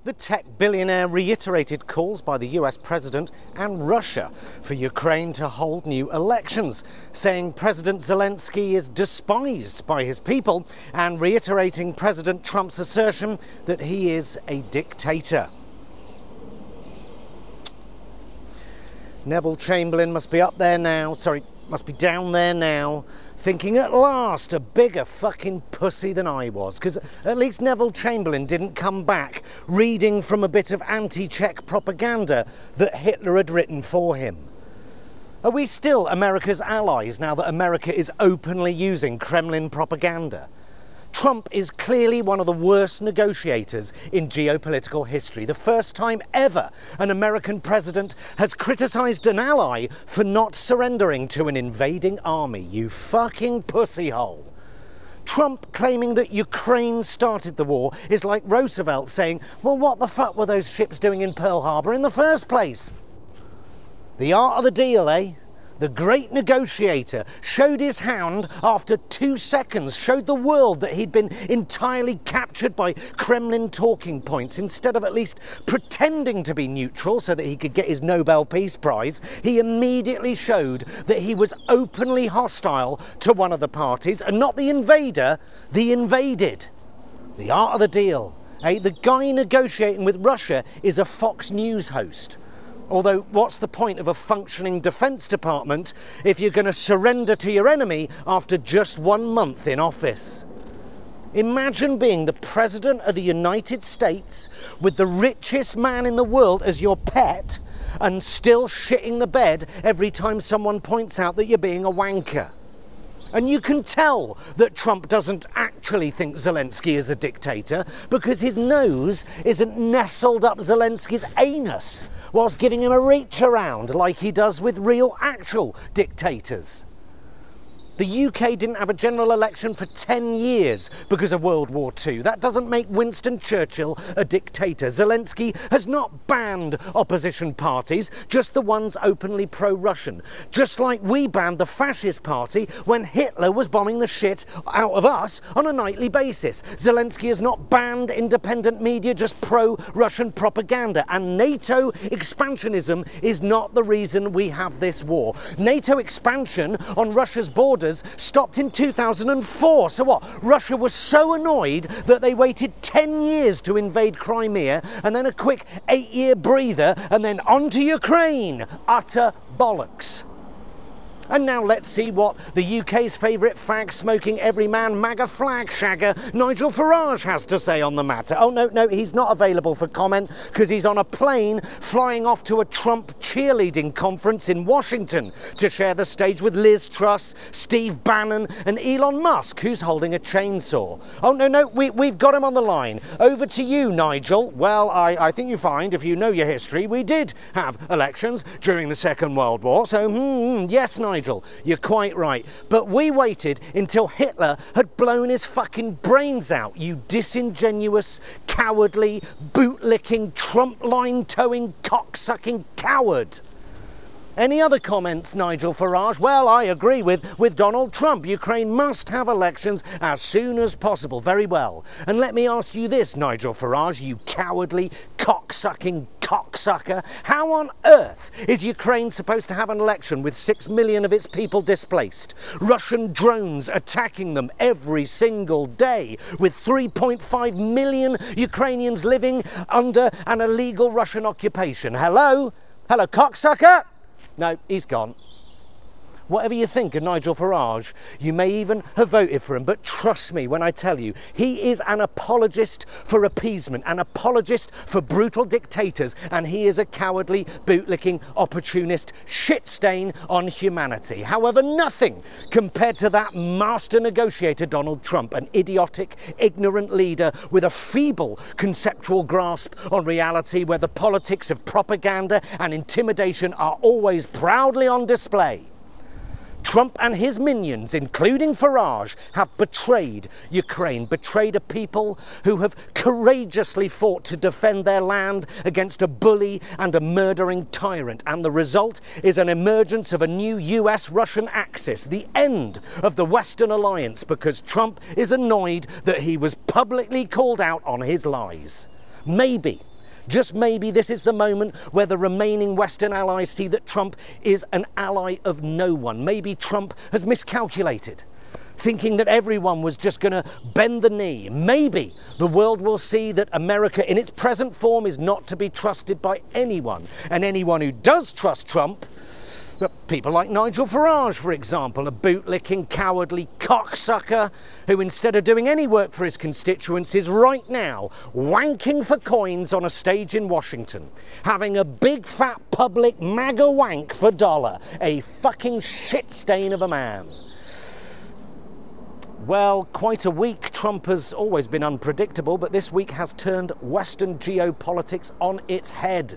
The tech billionaire reiterated calls by the US president and Russia for Ukraine to hold new elections, saying President Zelensky is despised by his people and reiterating President Trump's assertion that he is a dictator. Neville Chamberlain must be must be down there now, thinking at last a bigger fucking pussy than I was, because at least Neville Chamberlain didn't come back reading from a bit of anti-Czech propaganda that Hitler had written for him. Are we still America's allies now that America is openly using Kremlin propaganda? Trump is clearly one of the worst negotiators in geopolitical history. The first time ever an American president has criticised an ally for not surrendering to an invading army. You fucking pussyhole. Trump claiming that Ukraine started the war is like Roosevelt saying, well, what the fuck were those ships doing in Pearl Harbor in the first place? The art of the deal, eh? The Great Negotiator showed his hand after 2 seconds, showed the world that he'd been entirely captured by Kremlin talking points. Instead of at least pretending to be neutral so that he could get his Nobel Peace Prize, he immediately showed that he was openly hostile to one of the parties, and not the invader, the invaded. The art of the deal. The guy negotiating with Russia is a Fox News host. Although, what's the point of a functioning Defence Department if you're going to surrender to your enemy after just 1 month in office? Imagine being the President of the United States with the richest man in the world as your pet and still shitting the bed every time someone points out that you're being a wanker. And you can tell that Trump doesn't actually think Zelensky is a dictator because his nose isn't nestled up Zelensky's anus whilst giving him a reach around like he does with real actual dictators. The UK didn't have a general election for 10 years because of World War II. That doesn't make Winston Churchill a dictator. Zelensky has not banned opposition parties, just the ones openly pro-Russian. Just like we banned the fascist party when Hitler was bombing the shit out of us on a nightly basis. Zelensky has not banned independent media, just pro-Russian propaganda. And NATO expansionism is not the reason we have this war. NATO expansion on Russia's borders stopped in 2004. So what? Russia was so annoyed that they waited 10 years to invade Crimea and then a quick 8-year breather and then on to Ukraine. Utter bollocks. And now let's see what the UK's favourite fag-smoking everyman MAGA flag shagger Nigel Farage has to say on the matter. Oh no, he's not available for comment because he's on a plane flying off to a Trump cheerleading conference in Washington to share the stage with Liz Truss, Steve Bannon and Elon Musk, who's holding a chainsaw. Oh no, we've got him on the line. Over to you, Nigel. Well, I think you find, if you know your history, we did have elections during the Second World War, so yes, Nigel. You're quite right. But we waited until Hitler had blown his fucking brains out, you disingenuous, cowardly, boot-licking, Trump line-towing, cock-sucking coward. Any other comments, Nigel Farage? Well, I agree with Donald Trump. Ukraine must have elections as soon as possible. Very well. And let me ask you this, Nigel Farage, you cowardly, cock-sucking cocksucker. How on earth is Ukraine supposed to have an election with 6 million of its people displaced? Russian drones attacking them every single day, with 3.5 million Ukrainians living under an illegal Russian occupation. Hello? Hello, cocksucker? No, he's gone. Whatever you think of Nigel Farage, you may even have voted for him, but trust me when I tell you, he is an apologist for appeasement, an apologist for brutal dictators, and he is a cowardly, bootlicking, opportunist shit stain on humanity. However, nothing compared to that master negotiator Donald Trump, an idiotic, ignorant leader with a feeble conceptual grasp on reality where the politics of propaganda and intimidation are always proudly on display. Trump and his minions, including Farage, have betrayed Ukraine, betrayed a people who have courageously fought to defend their land against a bully and a murdering tyrant. And the result is an emergence of a new US-Russian axis, the end of the Western alliance, because Trump is annoyed that he was publicly called out on his lies. Maybe just maybe this is the moment where the remaining Western allies see that Trump is an ally of no one. Maybe Trump has miscalculated, thinking that everyone was just going to bend the knee. Maybe the world will see that America in its present form is not to be trusted by anyone. And anyone who does trust Trump, people like Nigel Farage, for example, a bootlicking, cowardly cocksucker who, instead of doing any work for his constituents, is right now wanking for coins on a stage in Washington, having a big fat public MAGA wank for dollar. A fucking shit stain of a man. Well, quite a week. Trump has always been unpredictable, but this week has turned Western geopolitics on its head.